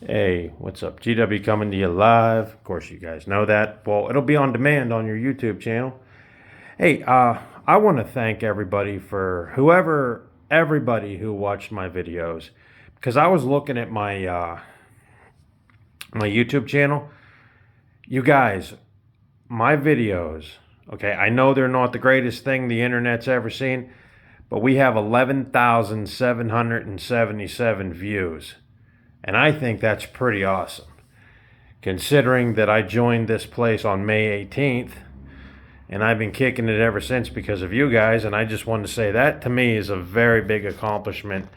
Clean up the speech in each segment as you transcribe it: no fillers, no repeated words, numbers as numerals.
Hey, what's up? GW coming to you live. Of course, you guys know that. Well, it'll be on demand on your YouTube channel. Hey, I want to thank everybody for everybody who watched my videos, because I was looking at my YouTube channel. You guys, my videos. Okay, I know they're not the greatest thing the internet's ever seen, but we have 11,777 views, and I think that's pretty awesome, considering that I joined this place on May 18th and I've been kicking it ever since because of you guys. And I just wanted to say that to me is a very big accomplishment.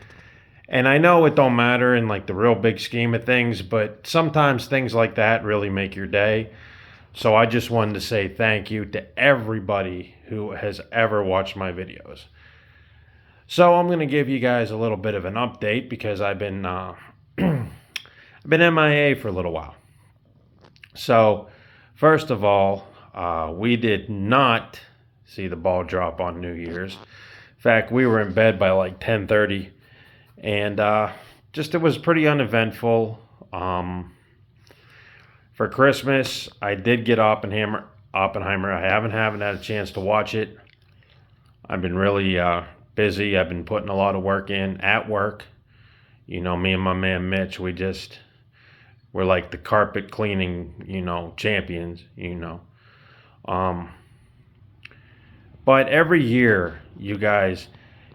And I know it don't matter in like the real big scheme of things, but sometimes things like that really make your day. So I just wanted to say thank you to everybody who has ever watched my videos. So I'm going to give you guys a little bit of an update because I've been I've been MIA for a little while. So, first of all, we did not see the ball drop on New Year's. In fact, we were in bed by like 10:30, and just it was pretty uneventful. For Christmas, I did get Oppenheimer. I haven't had a chance to watch it. I've been really busy. I've been putting a lot of work in at work. You know, me and my man Mitch, we're like the carpet cleaning, champions, Um, but every year, you guys,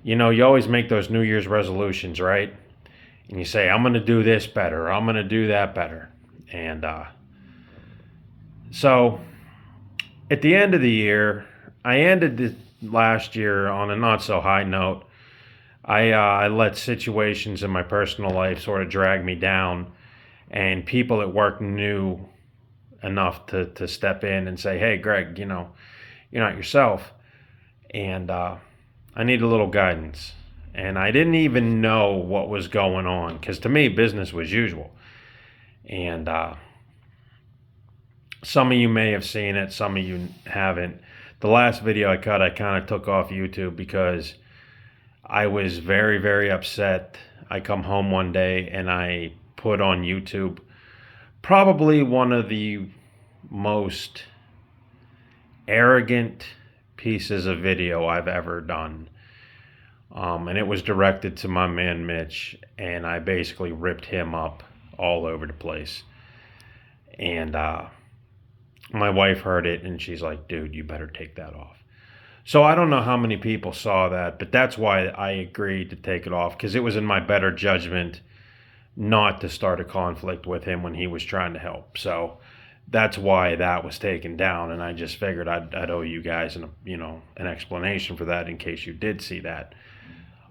you always make those New Year's resolutions, right? And you say, I'm going to do this better. I'm going to do that better. And so at the end of the year, I ended the last year on a not so high note. I let situations in my personal life sort of drag me down, and people at work knew enough to step in and say, hey, Greg, you're not yourself. And I need a little guidance. And I didn't even know what was going on because to me, business was usual. And some of you may have seen it, some of you haven't. The last video I cut, I kind of took off YouTube because I was very, very upset. I come home one day and I put on YouTube probably one of the most arrogant pieces of video I've ever done. And it was directed to my man Mitch, and I basically ripped him up all over the place. And my wife heard it, and she's like, dude, you better take that off. So I don't know how many people saw that, but that's why I agreed to take it off, because it was in my better judgment not to start a conflict with him when he was trying to help. So that's why that was taken down, and I just figured I'd owe you guys an explanation for that in case you did see that.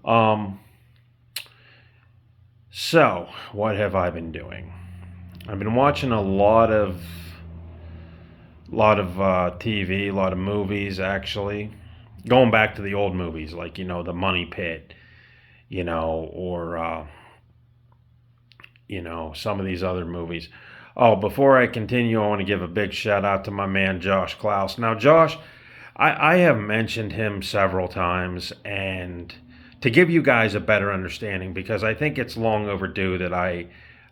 Um, so what have I been doing? I've been watching a lot of TV, a lot of movies actually. Going back to the old movies like the Money Pit, or some of these other movies. Oh, before I continue, I want to give a big shout out to my man Josh Klaus. Now, Josh, I have mentioned him several times, and to give you guys a better understanding, because I think it's long overdue that I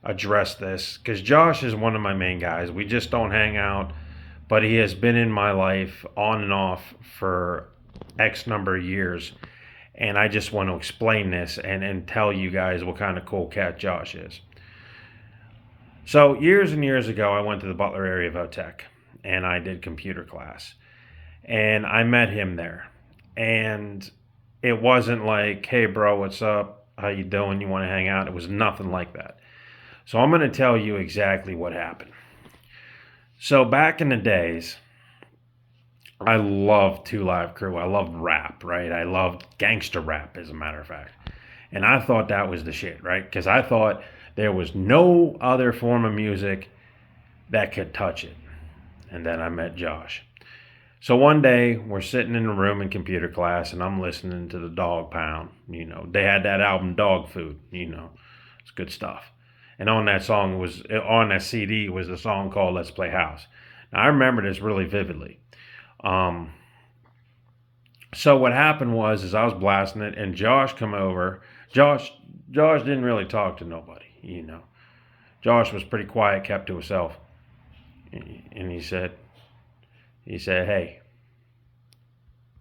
address this, because Josh is one of my main guys. We just don't hang out, but he has been in my life on and off for X number of years. And I just want to explain this and tell you guys what kind of cool cat Josh is. So years and years ago, I went to the Butler area Votech, and I did computer class, and I met him there. And it wasn't like, hey bro, what's up? How you doing? You want to hang out? It was nothing like that. So I'm going to tell you exactly what happened. So back in the days, I loved Two Live Crew. I loved rap, right? I loved gangster rap, as a matter of fact. And I thought that was the shit, right? Because I thought there was no other form of music that could touch it. And then I met Josh. So one day we're sitting in a room in computer class, and I'm listening to the Dog Pound. They had that album Dog Food. It's good stuff. And on that CD was a song called Let's Play House. Now I remember this really vividly. Um, so what happened was I was blasting it, and Josh come over. Josh didn't really talk to nobody. Josh was pretty quiet, kept to himself. And he said, hey,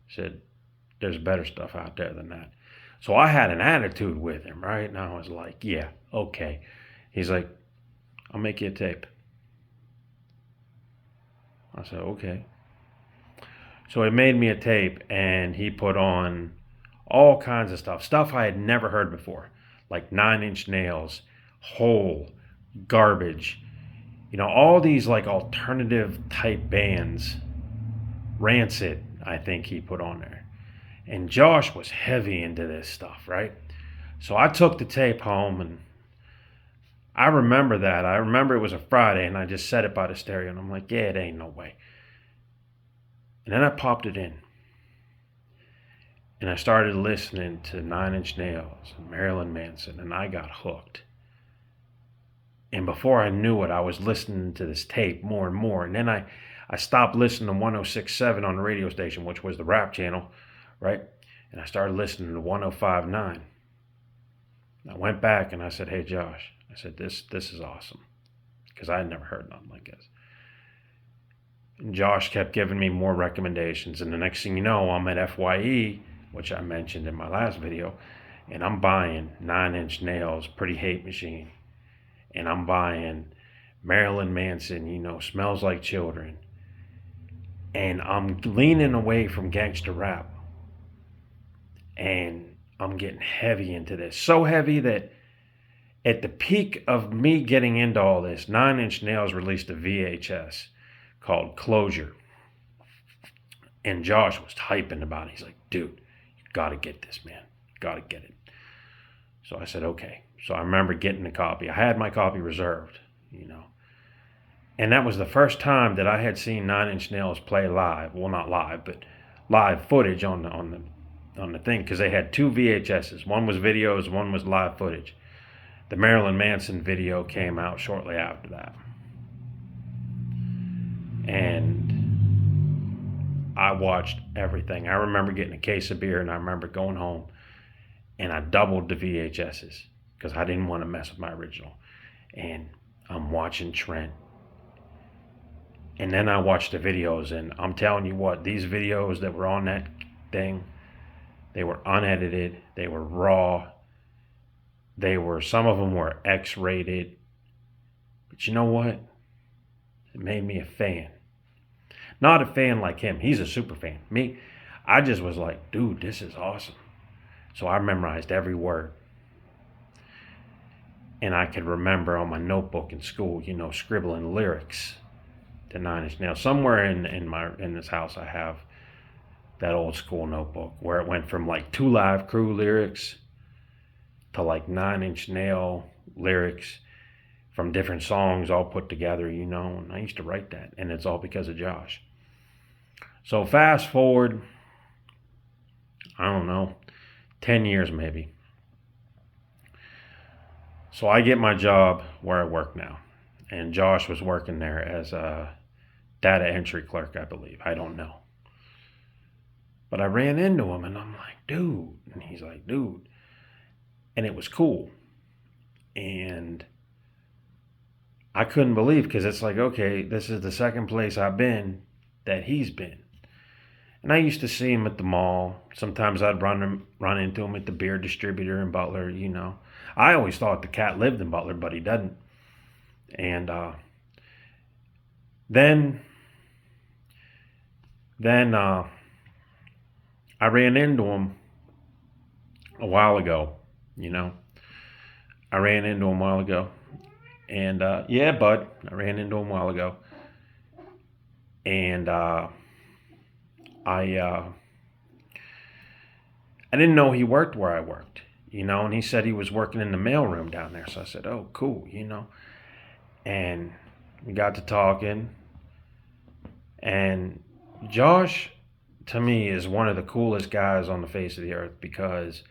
he said, there's better stuff out there than that. So I had an attitude with him, right? And I was like, yeah, okay. He's like, I'll make you a tape. I said, okay. So he made me a tape, and he put on all kinds of stuff I had never heard before, like Nine Inch Nails, Hole, Garbage, all these like alternative type bands. Rancid, I think he put on there. And Josh was heavy into this stuff, right? So I took the tape home, and I remember that. I remember it was a Friday, and I just set it by the stereo, and I'm like, yeah, it ain't no way. And then I popped it in. And I started listening to Nine Inch Nails and Marilyn Manson, and I got hooked. And before I knew it, I was listening to this tape more and more. And then I stopped listening to 106.7 on the radio station, which was the rap channel, right? And I started listening to 105.9. I went back and I said, hey, Josh, I said, this is awesome. Because I had never heard nothing like this. And Josh kept giving me more recommendations. And the next thing you know, I'm at FYE, which I mentioned in my last video, and I'm buying Nine Inch Nails, Pretty Hate Machine. And I'm buying Marilyn Manson, Smells Like Children. And I'm leaning away from gangster rap. And I'm getting heavy into this. So heavy that at the peak of me getting into all this, Nine Inch Nails released a VHS called Closure. And Josh was hyping about it. He's like, dude, you got to get this, man. You got to get it. So I said, okay. So I remember getting a copy. I had my copy reserved, And that was the first time that I had seen Nine Inch Nails play live. Well, not live, but live footage on the thing, because they had two VHSs. One was videos, one was live footage. The Marilyn Manson video came out shortly after that. And I watched everything. I remember getting a case of beer, and I remember going home, and I doubled the VHSs because I didn't want to mess with my original. And I'm watching Trent. And then I watched the videos, and I'm telling you what, these videos that were on that thing, they were unedited, they were raw, some of them were X-rated. But you know what? It made me a fan. Not a fan like him. He's a super fan. Me, I just was like, dude, this is awesome. So I memorized every word. And I could remember on my notebook in school, scribbling lyrics to Nine Inch Nails. Somewhere in this house I have that old school notebook where it went from like 2 Live Crew lyrics to like 9 Inch Nail lyrics from different songs all put together, and I used to write that, and it's all because of Josh. So fast forward, I don't know, 10 years maybe. So I get my job where I work now, and Josh was working there as a data entry clerk, I believe. I don't know. But I ran into him, and I'm like, dude. And he's like, dude. And it was cool. And I couldn't believe, because it's like, okay, this is the second place I've been that he's been. And I used to see him at the mall. Sometimes I'd run into him at the beer distributor in Butler, I always thought the cat lived in Butler, but he doesn't. And then I ran into him a while ago, I ran into him a while ago. And yeah, bud, I ran into him a while ago. And I didn't know he worked where I worked, and he said he was working in the mailroom down there. So I said, oh, cool, and we got to talking. And Josh, to me, is one of the coolest guys on the face of the earth, because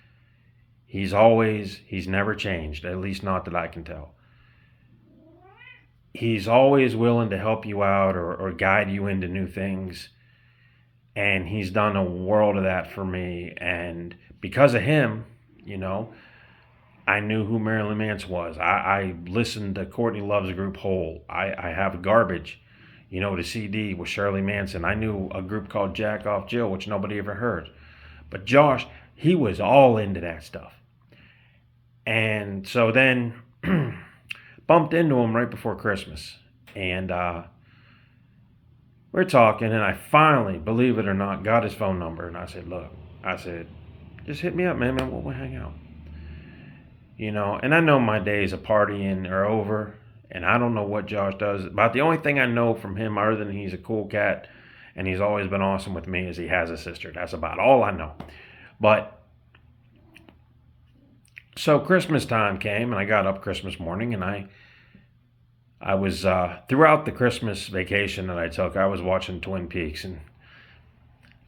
he's never changed, at least not that I can tell. He's always willing to help you out or guide you into new things. And he's done a world of that for me. And because of him, I knew who Marilyn Manson was. I listened to Courtney Love's group Hole. I have Garbage, the CD with Shirley Manson. I knew a group called Jack Off Jill, which nobody ever heard. But Josh, he was all into that stuff. And so then bumped into him right before Christmas. And we're talking, and I finally, believe it or not, got his phone number. And I said, look, just hit me up, man. We'll hang out. And I know my days of partying are over, and I don't know what Josh does. But the only thing I know from him, other than he's a cool cat and he's always been awesome with me, is he has a sister. That's about all I know. But so Christmas time came, and I got up Christmas morning, and I was throughout the Christmas vacation that I took, I was watching Twin Peaks, and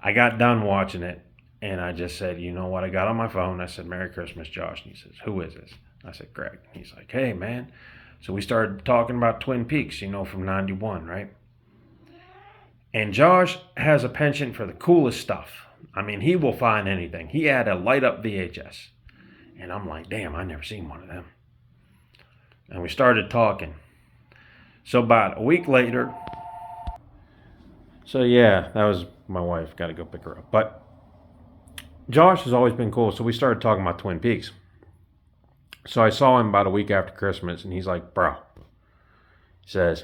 I got done watching it. And I just said, you know what? I got on my phone. I said, Merry Christmas, Josh. And he says, who is this? I said, Greg. He's like, hey, man. So we started talking about Twin Peaks, from 91, right? And Josh has a penchant for the coolest stuff. I mean, he will find anything. He had a light up VHS. And I'm like, damn, I never seen one of them. And we started talking. So about a week later, that was my wife. Got to go pick her up. But Josh has always been cool, so we started talking about Twin Peaks. So I saw him about a week after Christmas, and he's like, bro, he says,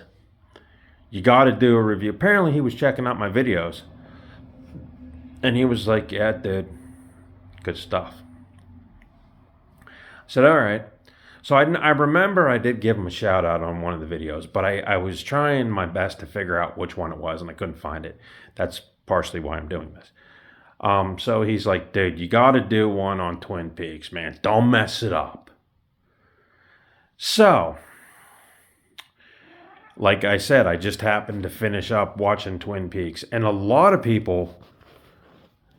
you got to do a review. Apparently he was checking out my videos, and he was like, yeah, dude, good stuff. I said, all right. So I remember I did give him a shout out on one of the videos, but I was trying my best to figure out which one it was, and I couldn't find it. That's partially why I'm doing this. So he's like, dude, you got to do one on Twin Peaks, man. Don't mess it up. So, like I said, I just happened to finish up watching Twin Peaks. And a lot of people,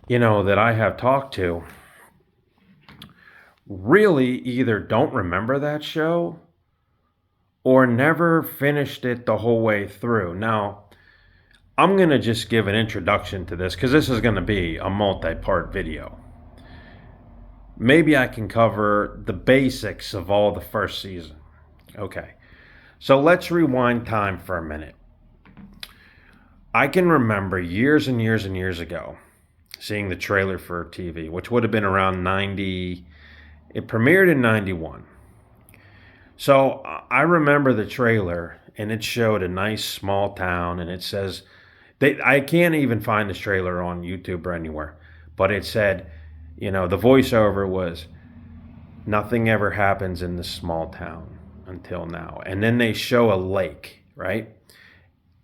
that I have talked to really either don't remember that show or never finished it the whole way through. Now, I'm going to just give an introduction to this because this is going to be a multi-part video. Maybe I can cover the basics of all the first season. Okay, so let's rewind time for a minute. I can remember years and years and years ago seeing the trailer for TV, which would have been around 90. It premiered in 91. So I remember the trailer, and it showed a nice small town, and it says, I can't even find this trailer on YouTube or anywhere, but it said, the voiceover was, nothing ever happens in this small town until now. And then they show a lake, right?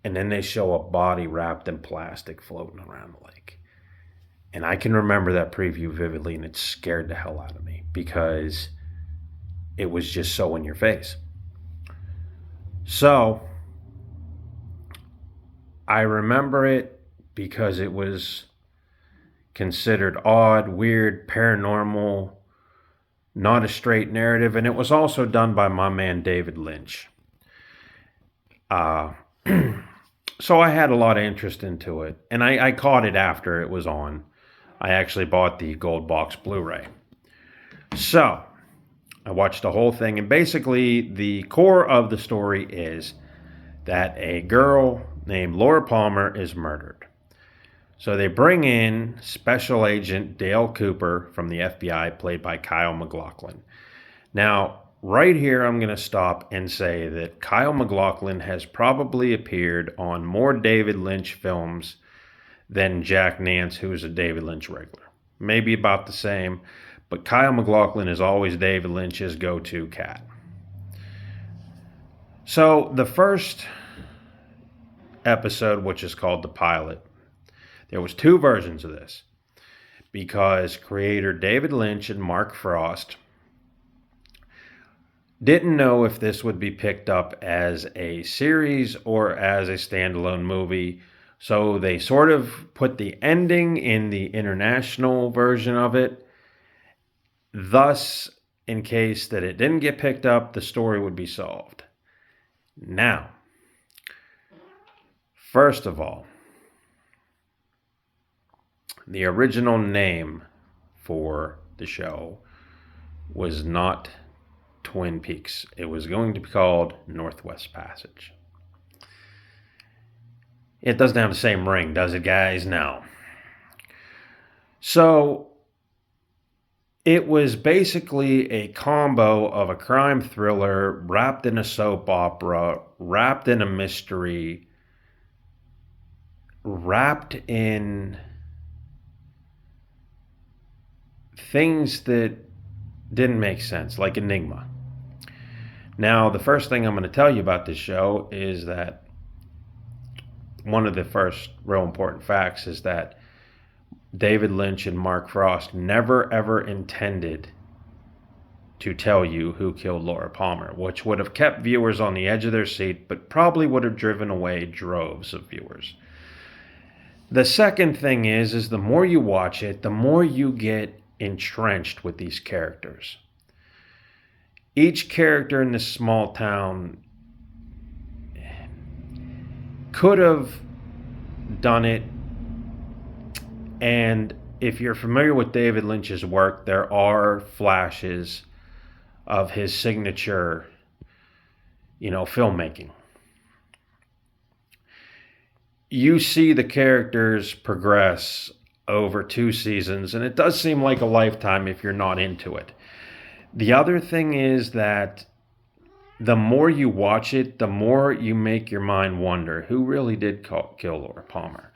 And then they show a body wrapped in plastic floating around the lake. And I can remember that preview vividly, and it scared the hell out of me because it was just so in your face. So I remember it because it was considered odd, weird, paranormal, not a straight narrative, and it was also done by my man David Lynch. So I had a lot of interest into it, and I caught it after it was on. I actually bought the Gold Box Blu-ray. So I watched the whole thing, and basically the core of the story is that a girl named Laura Palmer is murdered. So they bring in Special Agent Dale Cooper from the FBI, played by Kyle MacLachlan. Now, right here, I'm going to stop and say that Kyle MacLachlan has probably appeared on more David Lynch films than Jack Nance, who is a David Lynch regular. Maybe about the same, but Kyle MacLachlan is always David Lynch's go-to cat. So the first episode, which is called The Pilot, there was two versions of this because creator David Lynch and Mark Frost didn't know if this would be picked up as a series or as a standalone movie. So they sort of put the ending in the international version of it. Thus, in case that it didn't get picked up, the story would be solved. Now, first of all, the original name for the show was not Twin Peaks. It was going to be called Northwest Passage. It doesn't have the same ring, does it, guys? No. So it was basically a combo of a crime thriller wrapped in a soap opera, wrapped in a mystery, wrapped in things that didn't make sense, like Enigma. Now, the first thing I'm going to tell you about this show is that one of the first real important facts is that David Lynch and Mark Frost never ever intended to tell you who killed Laura Palmer, which would have kept viewers on the edge of their seat, but probably would have driven away droves of viewers. The second thing is the more you watch it, the more you get entrenched with these characters. Each character in this small town could have done it, and if you're familiar with David Lynch's work, there are flashes of his signature, filmmaking. You see the characters progress over 2 seasons, and it does seem like a lifetime if you're not into it. The other thing is that the more you watch it, the more you make your mind wonder who really did kill Laura Palmer.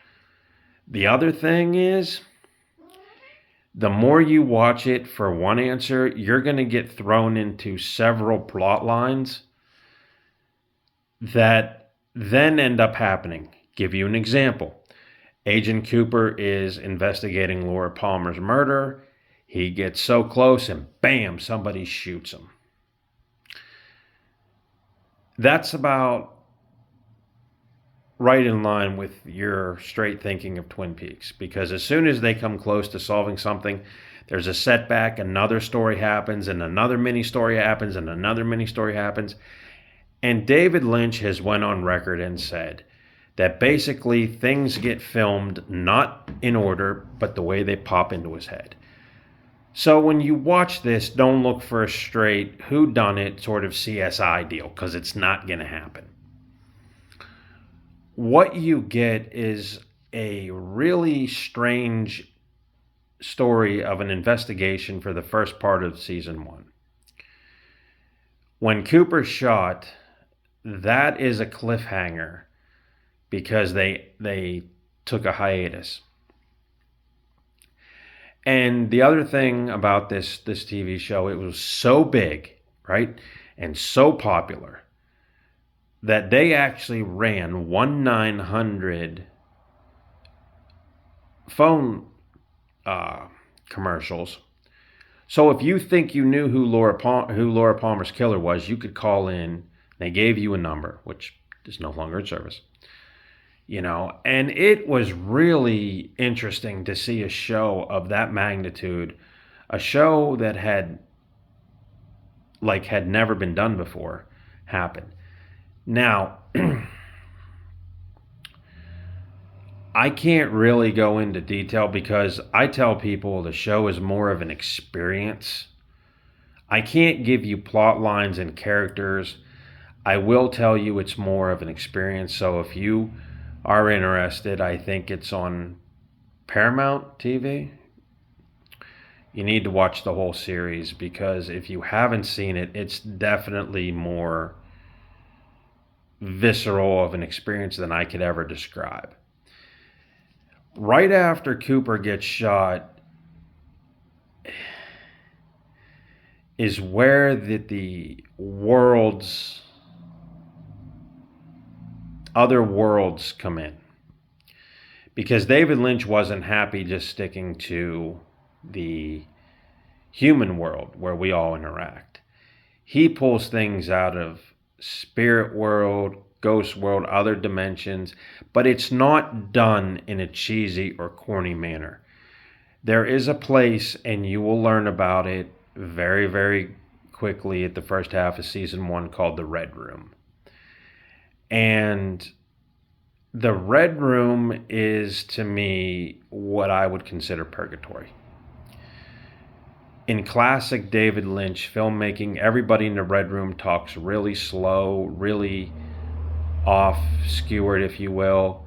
The other thing is, the more you watch it for one answer, you're going to get thrown into several plot lines that then end up happening. Give you an example. Agent Cooper is investigating Laura Palmer's murder. He gets so close and bam, somebody shoots him. That's about right in line with your straight thinking of Twin Peaks, because as soon as they come close to solving something, there's a setback, another story happens, and another mini story happens, and another mini story happens. And David Lynch has went on record and said that basically things get filmed not in order, but the way they pop into his head. So when you watch this, don't look for a straight whodunit sort of CSI deal, because it's not going to happen. What you get is a really strange story of an investigation for the first part of season 1. When Cooper's shot, that is a cliffhanger because they took a hiatus. And the other thing about this TV show, it was so big, right, and so popular that they actually ran 1-900 phone commercials. So if you think you knew who Laura Palmer's killer was, you could call in. They gave you a number, which is no longer in service. And it was really interesting to see a show of that magnitude, a show that had never been done before, happen. Now, I can't really go into detail because I tell people the show is more of an experience. I can't give you plot lines and characters. I will tell you it's more of an experience. So if you are interested, I think it's on Paramount TV. You need to watch the whole series, because if you haven't seen it, it's definitely more visceral of an experience than I could ever describe. Right after Cooper gets shot is where the other worlds come in, because David Lynch wasn't happy just sticking to the human world where we all interact. He pulls things out of spirit world, ghost world, other dimensions, but it's not done in a cheesy or corny manner. There is a place, and you will learn about it very, very quickly at the first half of season 1, called the Red Room. And the Red Room is, to me, what I would consider purgatory. In classic David Lynch filmmaking, everybody in the Red Room talks really slow, really off skewered, if you will.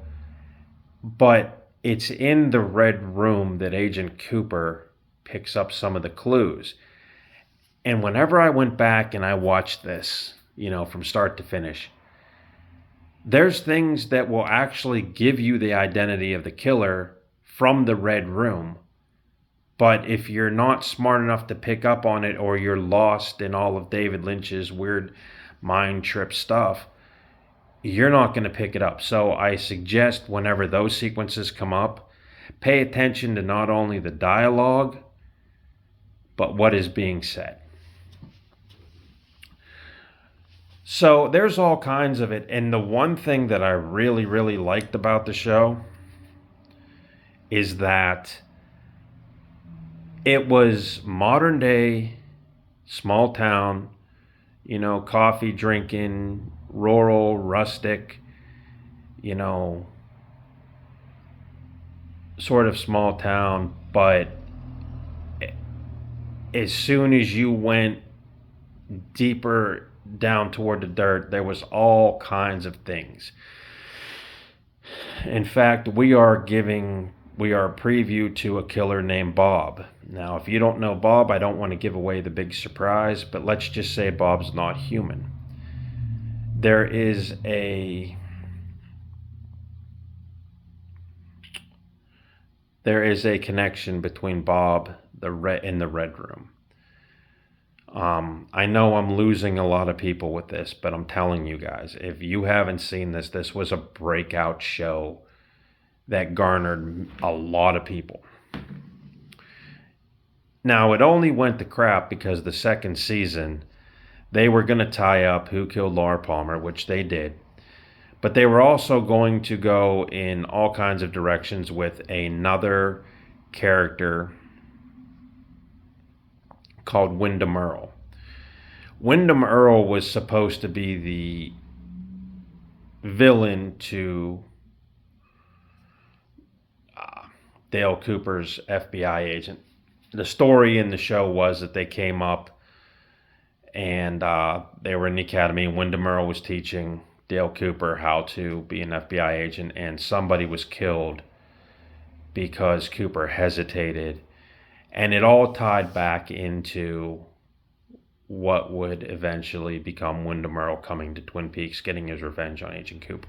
But it's in the Red Room that Agent Cooper picks up some of the clues. And whenever I went back and I watched this, from start to finish, there's things that will actually give you the identity of the killer from the Red Room. But if you're not smart enough to pick up on it, or you're lost in all of David Lynch's weird mind trip stuff, you're not going to pick it up. So I suggest whenever those sequences come up, pay attention to not only the dialogue, but what is being said. So there's all kinds of it. And the one thing that I really, really liked about the show is that it was modern day, small town, coffee drinking, rural, rustic, sort of small town. But as soon as you went deeper down toward the dirt, there was all kinds of things. In fact, we are a preview to a killer named Bob. Now, if you don't know Bob, I don't want to give away the big surprise, but let's just say Bob's not human. There is a connection between Bob and the Red Room. I know I'm losing a lot of people with this, but I'm telling you guys, if you haven't seen this, this was a breakout show that garnered a lot of people. Now, it only went to crap because the second season, they were going to tie up Who Killed Laura Palmer, which they did. But they were also going to go in all kinds of directions with another character called Wyndham Earl. Wyndham Earl was supposed to be the villain to Dale Cooper's FBI agent. The story in the show was that they came up and they were in the academy, and Wyndham Earl was teaching Dale Cooper how to be an FBI agent, and somebody was killed because Cooper hesitated. And it all tied back into what would eventually become Wyndham Earl coming to Twin Peaks, getting his revenge on Agent Cooper.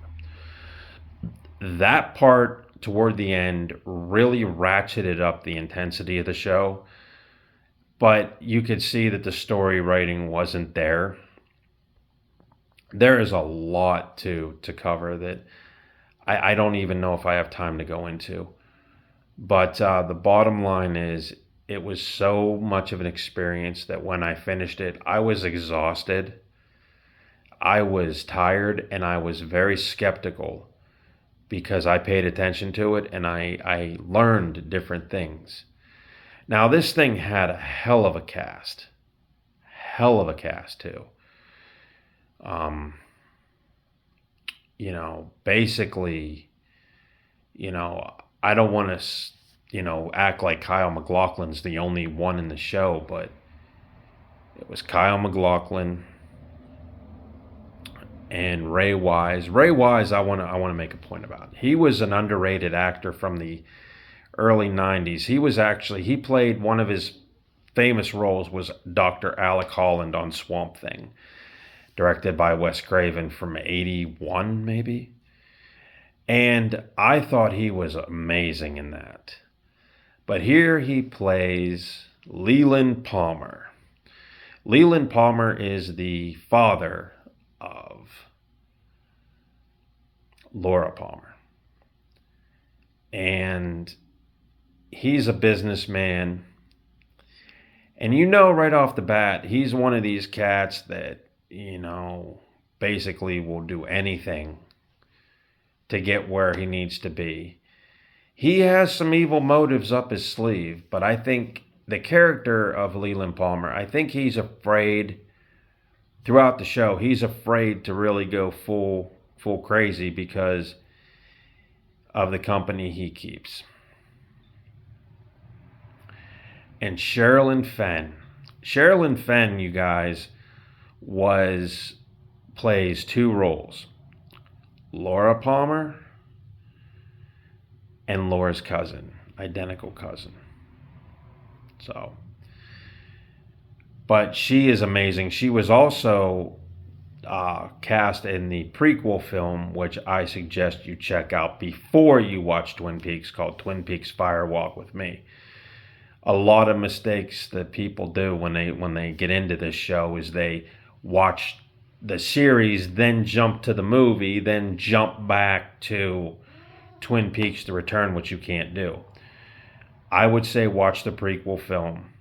That part toward the end really ratcheted up the intensity of the show, but you could see that the story writing wasn't there. There is a lot to cover that I don't even know if I have time to go into. But the bottom line is, it was so much of an experience that when I finished it, I was exhausted, I was tired, and I was very skeptical because I paid attention to it and I learned different things. Now, this thing had a hell of a cast too. Basically, I don't want to, act like Kyle MacLachlan's the only one in the show, but it was Kyle MacLachlan and Ray Wise. Ray Wise, I want to make a point about. He was an underrated actor from the early 90s. He played one of his famous roles was Dr. Alec Holland on Swamp Thing, directed by Wes Craven from 81 maybe. And I thought he was amazing in that. But here he plays Leland Palmer. Leland Palmer is the father of Laura Palmer. And he's a businessman. And right off the bat, he's one of these cats that, basically will do anything to get where he needs to be. He has some evil motives up his sleeve, but I think the character of Leland Palmer, I think he's afraid throughout the show. He's afraid to really go full crazy because of the company he keeps. and Sherilyn Fenn. Sherilyn Fenn, you guys, was plays two roles: Laura Palmer and Laura's cousin, identical cousin. So, but she is amazing. She was also cast in the prequel film, which I suggest you check out before you watch Twin Peaks, called Twin Peaks Fire Walk with Me. A lot of mistakes that people do when they get into this show is they watch the series, then jump to the movie, then jump back to Twin Peaks: The Return, which you can't do. I would say watch the prequel film.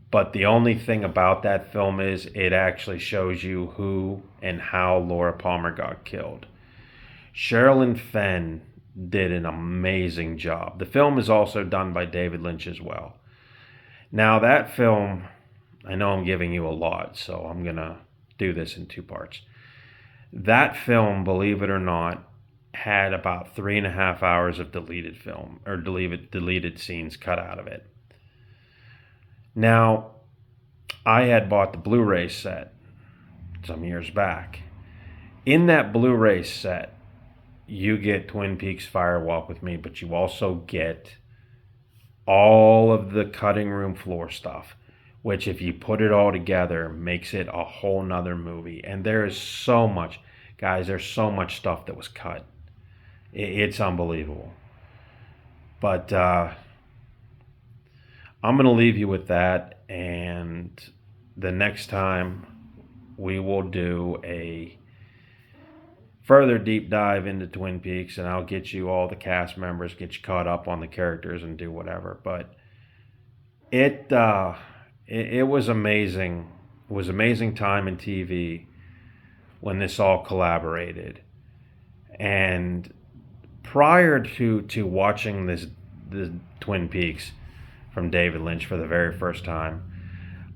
But the only thing about that film is it actually shows you who and how Laura Palmer got killed. Sherilyn Fenn did an amazing job. The film is also done by David Lynch as well. Now, that film, I know I'm giving you a lot, so I'm going to do this in two parts. That film, believe it or not, had about 3.5 hours of deleted film, or deleted scenes cut out of it. Now, I had bought the Blu-ray set some years back. In that Blu-ray set, you get Twin Peaks Fire Walk with Me, but you also get all of the cutting room floor stuff, which, if you put it all together, makes it a whole nother movie. And there is so much, guys, there's so much stuff that was cut. It's unbelievable. But I'm going to leave you with that, and the next time we will do a further deep dive into Twin Peaks, and I'll get you all the cast members, get you caught up on the characters, and do whatever. But it was amazing. It was amazing time in TV when this all collaborated. And prior to watching the Twin Peaks from David Lynch for the very first time,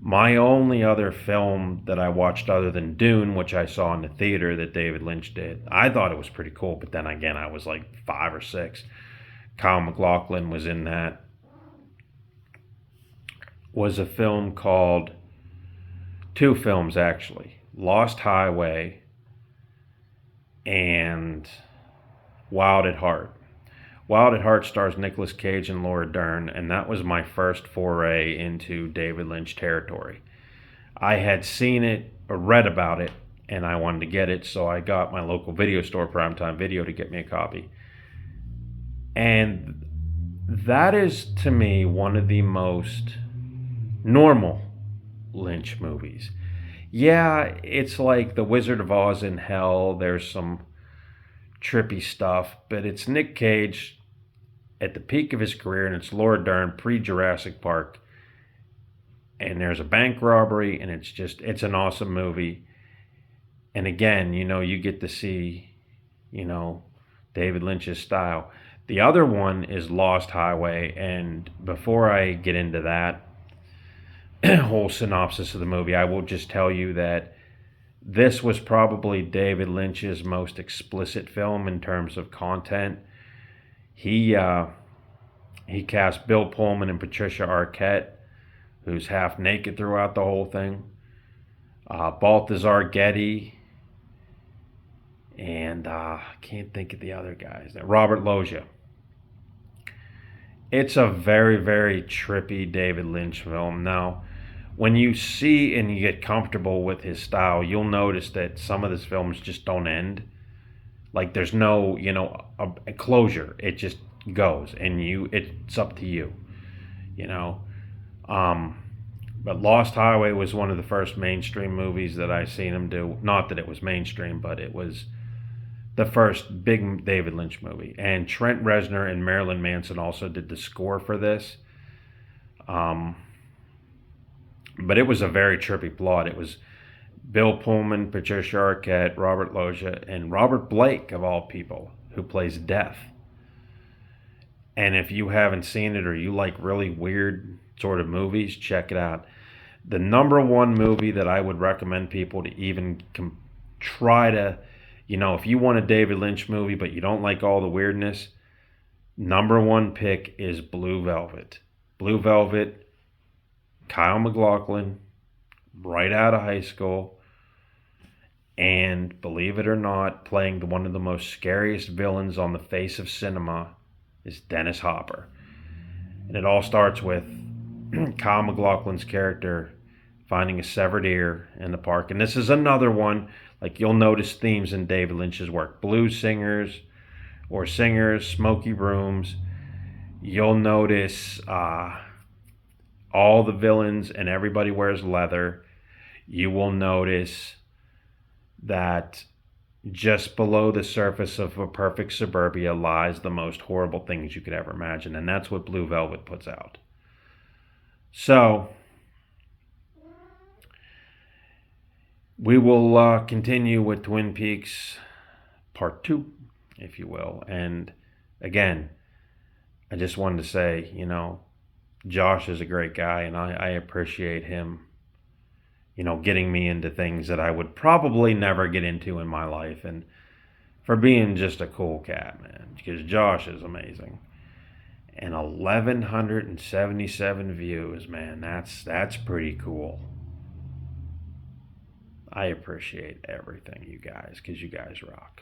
my only other film that I watched other than Dune, which I saw in the theater that David Lynch did, I thought it was pretty cool, but then again, I was like 5 or 6. Kyle MacLachlan was in that. Was a film called, 2 films actually, Lost Highway and Wild at Heart. Wild at Heart stars Nicolas Cage and Laura Dern, and that was my first foray into David Lynch territory. I had seen it or read about it, and I wanted to get it, so I got my local video store, Primetime Video, to get me a copy. And that is, to me, one of the most normal Lynch movies. Yeah, it's like The Wizard of Oz in hell. There's some trippy stuff, but it's Nick Cage at the peak of his career, and it's Laura Dern pre-Jurassic Park, and there's a bank robbery, and it's an awesome movie. And again, you get to see, David Lynch's style. The other one is Lost Highway, and before I get into that whole synopsis of the movie, I will just tell you that this was probably David Lynch's most explicit film in terms of content. He cast Bill Pullman and Patricia Arquette, who's half naked throughout the whole thing. Balthazar Getty, and I can't think of the other guys. Robert Loggia. It's a very, very trippy David Lynch film. Now, when you see and you get comfortable with his style, you'll notice that some of his films just don't end. Like, there's no, a closure. It just goes, and it's up to you, But Lost Highway was one of the first mainstream movies that I seen him do. Not that it was mainstream, but it was the first big David Lynch movie. And Trent Reznor and Marilyn Manson also did the score for this. But it was a very trippy plot. It was Bill Pullman, Patricia Arquette, Robert Loggia, and Robert Blake, of all people, who plays Death. And if you haven't seen it, or you like really weird sort of movies, check it out. The number one movie that I would recommend people to even try to, if you want a David Lynch movie but you don't like all the weirdness, number one pick is Blue Velvet. Blue Velvet, Kyle MacLachlan, right out of high school, and believe it or not, playing one of the most scariest villains on the face of cinema is Dennis Hopper. And it all starts with Kyle MacLachlan's character finding a severed ear in the park. And this is another one, like you'll notice themes in David Lynch's work. Blues singers or singers, smoky rooms. You'll notice all the villains and everybody wears leather. You will notice that just below the surface of a perfect suburbia lies the most horrible things you could ever imagine. And that's what Blue Velvet puts out. So, we will continue with Twin Peaks Part 2, if you will. And again, I just wanted to say, Josh is a great guy, and I appreciate him, getting me into things that I would probably never get into in my life, and for being just a cool cat, man, because Josh is amazing. And 1,177 views, man, that's pretty cool. I appreciate everything, you guys, because you guys rock.